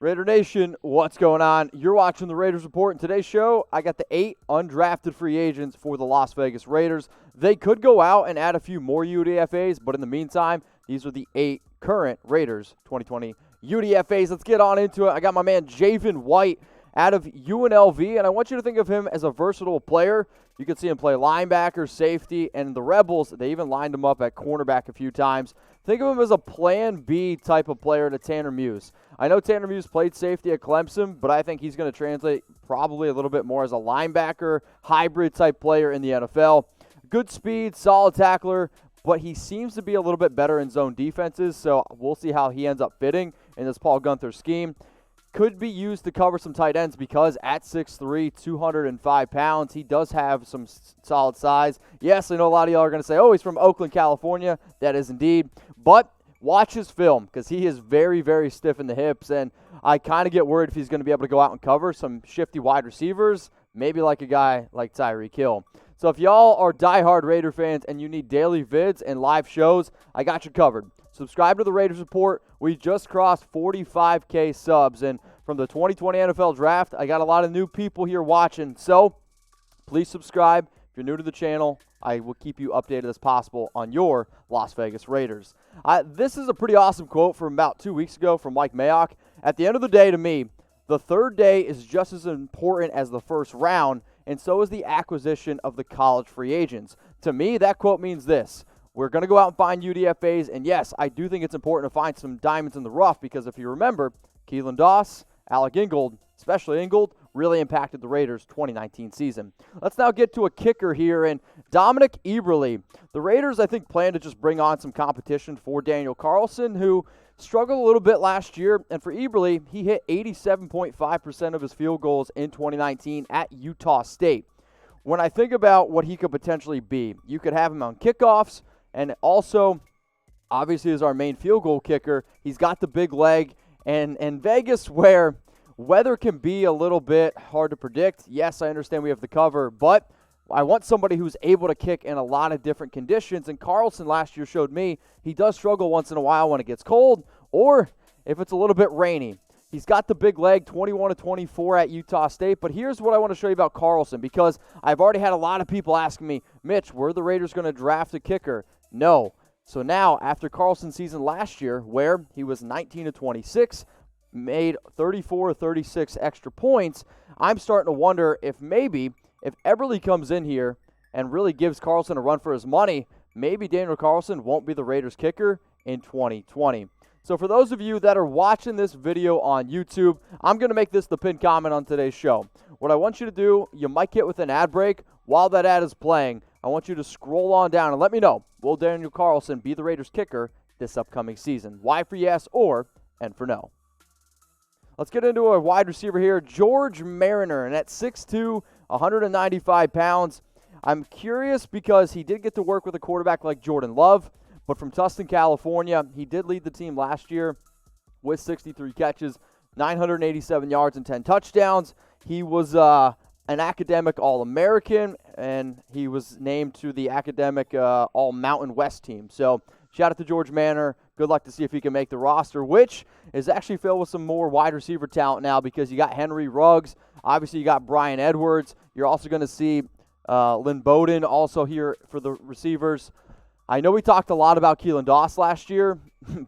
Raider Nation, what's going on? You're watching the Raiders Report. In today's show, I got the 8 undrafted free agents for the Las Vegas Raiders. They could go out and add a few more UDFAs, but in the meantime, these are the 8 current Raiders 2020 UDFAs. Let's get on into it. I got my man Javin White out of UNLV, and I want you to think of him as a versatile player. You can see him play linebacker, safety, and the Rebels, they even lined him up at cornerback a few times. Think of him as a plan B type of player to Tanner Muse. I know Tanner Muse played safety at Clemson, but I think he's going to translate probably a little bit more as a linebacker, hybrid type player in the NFL. Good speed, solid tackler, but he seems to be a little bit better in zone defenses, so we'll see how he ends up fitting in this Paul Guenther scheme. Could be used to cover some tight ends because at 6'3", 205 pounds, he does have some solid size. Yes, I know a lot of y'all are going to say, oh, he's from Oakland, California. That is indeed. But watch his film because he is very, very stiff in the hips, and I kind of get worried if he's going to be able to go out and cover some shifty wide receivers, maybe like a guy like Tyreek Hill. So if y'all are diehard Raider fans and you need daily vids and live shows, I got you covered. Subscribe to the Raiders Report. We just crossed 45K subs, and from the 2020 NFL Draft, I got a lot of new people here watching, so please subscribe. If you're new to the channel, I will keep you updated as possible on your Las Vegas Raiders. This is a pretty awesome quote from about 2 weeks ago from Mike Mayock. At the end of the day, to me, the third day is just as important as the first round, and so is the acquisition of the college free agents. To me, that quote means this. We're going to go out and find UDFAs, and yes, I do think it's important to find some diamonds in the rough because if you remember, Keelan Doss, Alec Ingold, especially Ingold, really impacted the Raiders' 2019 season. Let's now get to a kicker here, and Dominik Eberle. The Raiders, I think, plan to just bring on some competition for Daniel Carlson, who struggled a little bit last year, and for Eberle, he hit 87.5% of his field goals in 2019 at Utah State. When I think about what he could potentially be, you could have him on kickoffs, and also, obviously, as our main field goal kicker, he's got the big leg. And Vegas, where weather can be a little bit hard to predict, yes, I understand we have the cover, but I want somebody who's able to kick in a lot of different conditions. And Carlson last year showed me he does struggle once in a while when it gets cold or if it's a little bit rainy. He's got the big leg, 21-24 at Utah State. But here's what I want to show you about Carlson, because I've already had a lot of people asking me, Mitch, were the Raiders going to draft a kicker? No. So now, after Carlson's season last year, where he was 19-26, made 34 or 36 extra points, I'm starting to wonder if maybe if Eberle comes in here and really gives Carlson a run for his money, maybe Daniel Carlson won't be the Raiders kicker in 2020. So for those of you that are watching this video on YouTube, I'm going to make this the pinned comment on today's show. What I want you to do, you might get with an ad break. While that ad is playing, I want you to scroll on down and let me know, will Daniel Carlson be the Raiders kicker this upcoming season? Y for yes or N for no. Let's get into a wide receiver here, George Mariner, and at 6'2", 195 pounds. I'm curious because he did get to work with a quarterback like Jordan Love, but from Tustin, California, he did lead the team last year with 63 catches, 987 yards, and 10 touchdowns. He was an academic All-American, and he was named to the academic All-Mountain West team. So shout out to George Mariner. Good luck to see if he can make the roster, which is actually filled with some more wide receiver talent now because you got Henry Ruggs. Obviously, you got Brian Edwards. You're also going to see Lynn Bowden also here for the receivers. I know we talked a lot about Keelan Doss last year,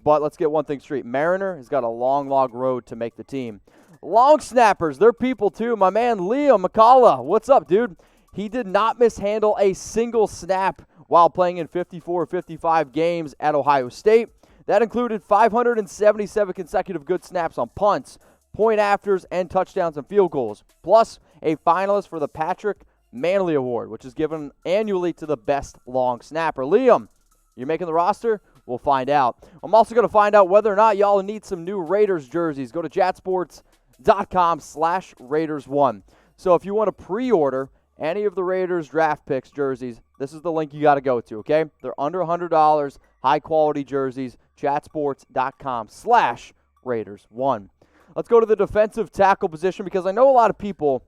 but let's get one thing straight. Mariner has got a long, long road to make the team. Long snappers, they're people too. My man Liam McCullough, what's up, dude? He did not mishandle a single snap while playing in 54 or 55 games at Ohio State. That included 577 consecutive good snaps on punts, point afters, and touchdowns and field goals, plus a finalist for the Patrick Manley Award, which is given annually to the best long snapper. Liam, you're making the roster? We'll find out. I'm also going to find out whether or not y'all need some new Raiders jerseys. Go to chatsports.com/Raiders1. So if you want to pre-order any of the Raiders draft picks jerseys, this is the link you got to go to, okay? They're under $100, high-quality jerseys, chatsports.com/Raiders1. Let's go to the defensive tackle position because I know a lot of people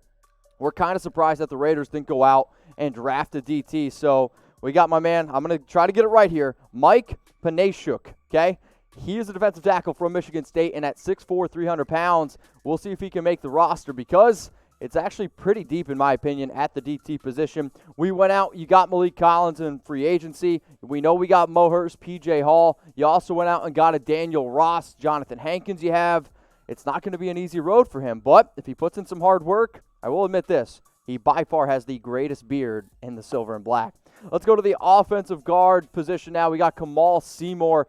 were kind of surprised that the Raiders didn't go out and draft a DT. So we got my man, I'm going to try to get it right here, Mike Panasiuk, okay? He is a defensive tackle from Michigan State, and at 6'4", 300 pounds, we'll see if he can make the roster because it's actually pretty deep, in my opinion, at the DT position. We went out. You got Malik Collins in free agency. We know we got Mo Hurst, P.J. Hall. You also went out and got a Daniel Ross, Jonathan Hankins you have. It's not going to be an easy road for him, but if he puts in some hard work, I will admit this, he by far has the greatest beard in the silver and black. Let's go to the offensive guard position now. We got Kamaal Seymour.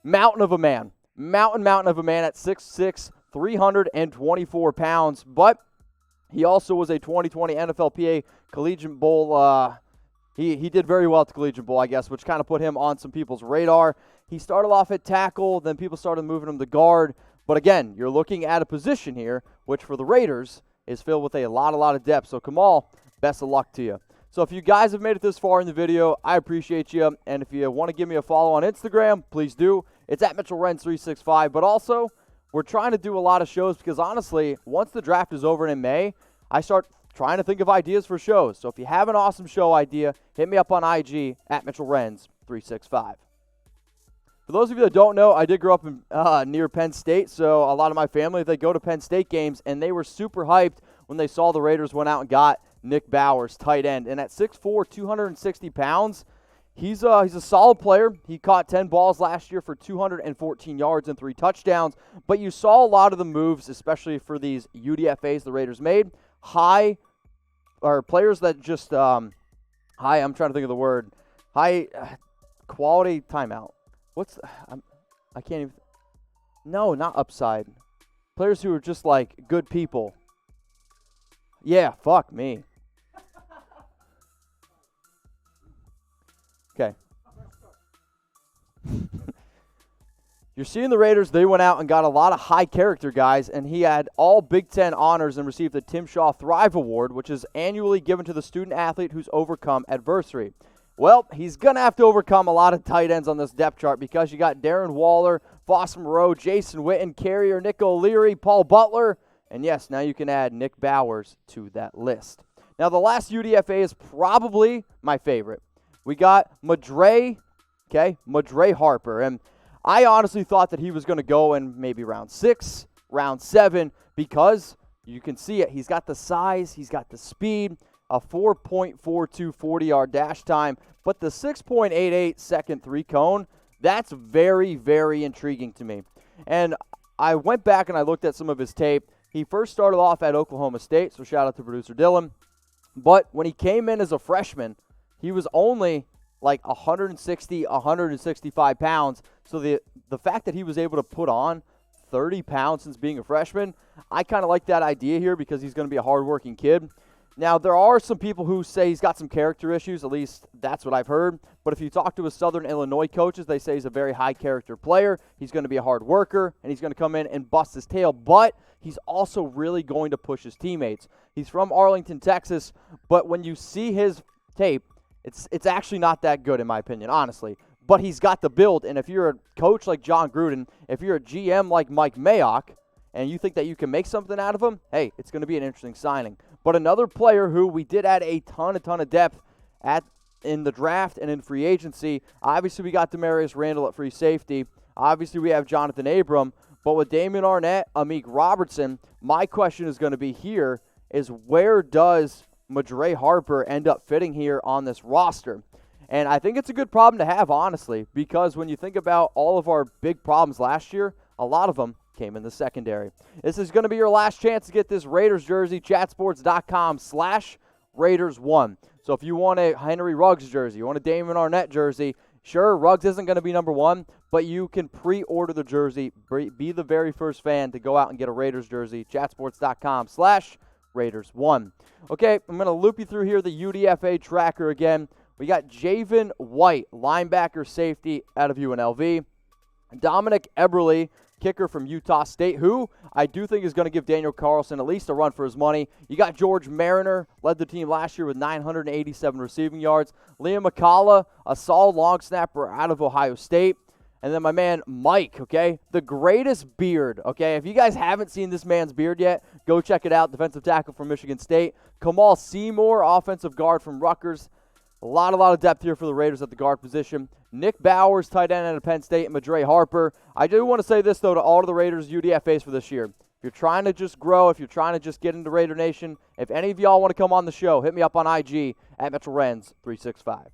Mountain of a man at 6'6", 324 pounds, but he also was a 2020 NFLPA Collegiate Bowl. He did very well at the Collegiate Bowl, I guess, which kind of put him on some people's radar. He started off at tackle, then people started moving him to guard, but again, you're looking at a position here, which for the Raiders is filled with a lot of depth, so Kamaal, best of luck to you. So if you guys have made it this far in the video, I appreciate you. And if you want to give me a follow on Instagram, please do. It's at Mitchell Renz 365. But also, we're trying to do a lot of shows because honestly, once the draft is over in May, I start trying to think of ideas for shows. So if you have an awesome show idea, hit me up on IG at Mitchell Renz 365. For those of you that don't know, I did grow up in, near Penn State. So a lot of my family, they go to Penn State games, and they were super hyped when they saw the Raiders went out and got Nick Bowers, tight end. And at 6'4", 260 pounds, he's a solid player. He caught 10 balls last year for 214 yards and 3 touchdowns. But you saw a lot of the moves, especially for these UDFAs the Raiders made, players that just, I'm trying to think of the word, high quality timeout. I can't even, no, not upside. Players who are just like good people. Yeah, fuck me. Okay. You're seeing the Raiders, they went out and got a lot of high character guys, and he had all Big Ten honors and received the Tim Shaw Thrive Award, which is annually given to the student athlete who's overcome adversity. Well, he's going to have to overcome a lot of tight ends on this depth chart because you got Darren Waller, Foster Moreau, Jason Witten, Carrier, Nick O'Leary, Paul Butler, and yes, now you can add Nick Bowers to that list. Now, the last UDFA is probably my favorite. We got Madre Harper, and I honestly thought that he was going to go in maybe round 6, round 7, because you can see it. He's got the size, he's got the speed, a 4.42 40-yard dash time, but the 6.88 second 3-cone, that's very, very intriguing to me. And I went back and I looked at some of his tape. He first started off at Oklahoma State, so shout out to producer Dylan. But when he came in as a freshman, he was only like 160, 165 pounds. So the fact that he was able to put on 30 pounds since being a freshman, I kind of like that idea here because he's going to be a hardworking kid. Now, there are some people who say he's got some character issues, at least that's what I've heard. But if you talk to his Southern Illinois coaches, they say he's a very high-character player. He's going to be a hard worker, and he's going to come in and bust his tail. But he's also really going to push his teammates. He's from Arlington, Texas, but when you see his tape, it's actually not that good, in my opinion, honestly. But he's got the build, and if you're a coach like Jon Gruden, if you're a GM like Mike Mayock, and you think that you can make something out of him, hey, it's going to be an interesting signing. But another player who we did add a ton of depth in the draft and in free agency, obviously we got Demarius Randall at free safety. Obviously we have Jonathan Abram. But with Damon Arnett, Amik Robertson, my question is going to be here is where does Madre Harper end up fitting here on this roster? And I think it's a good problem to have, honestly, because when you think about all of our big problems last year, a lot of them came in the secondary. This is going to be your last chance to get this Raiders jersey, chatsports.com/Raiders1. So if you want a Henry Ruggs jersey, you want a Damon Arnett jersey, sure, Ruggs isn't going to be number 1, but you can pre-order the jersey, be the very first fan to go out and get a Raiders jersey, chatsports.com/Raiders1. Okay, I'm going to loop you through here the UDFA tracker again. We got Javin White, linebacker safety out of UNLV. Dominik Eberle, kicker from Utah State, who I do think is going to give Daniel Carlson at least a run for his money. You got George Mariner, led the team last year with 987 receiving yards. Liam McCullough, a solid long snapper out of Ohio State. And then my man Mike, okay, the greatest beard, okay. If you guys haven't seen this man's beard yet, go check it out. Defensive tackle from Michigan State. Kamaal Seymour, offensive guard from Rutgers. A lot of depth here for the Raiders at the guard position. Nick Bowers, tight end out of Penn State, and Madre Harper. I do want to say this, though, to all of the Raiders UDFAs for this year. If you're trying to just grow, if you're trying to just get into Raider Nation, if any of y'all want to come on the show, hit me up on IG at Mitchell Renz 365.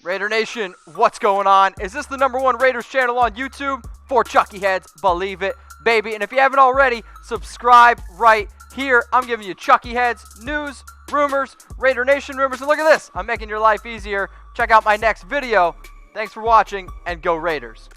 Raider Nation, what's going on? Is this the #1 Raiders channel on YouTube? For Chucky Heads, believe it, baby. And if you haven't already, subscribe right here. I'm giving you Chucky Heads news, rumors, Raider Nation rumors. And look at this, I'm making your life easier. Check out my next video. Thanks for watching, and go Raiders.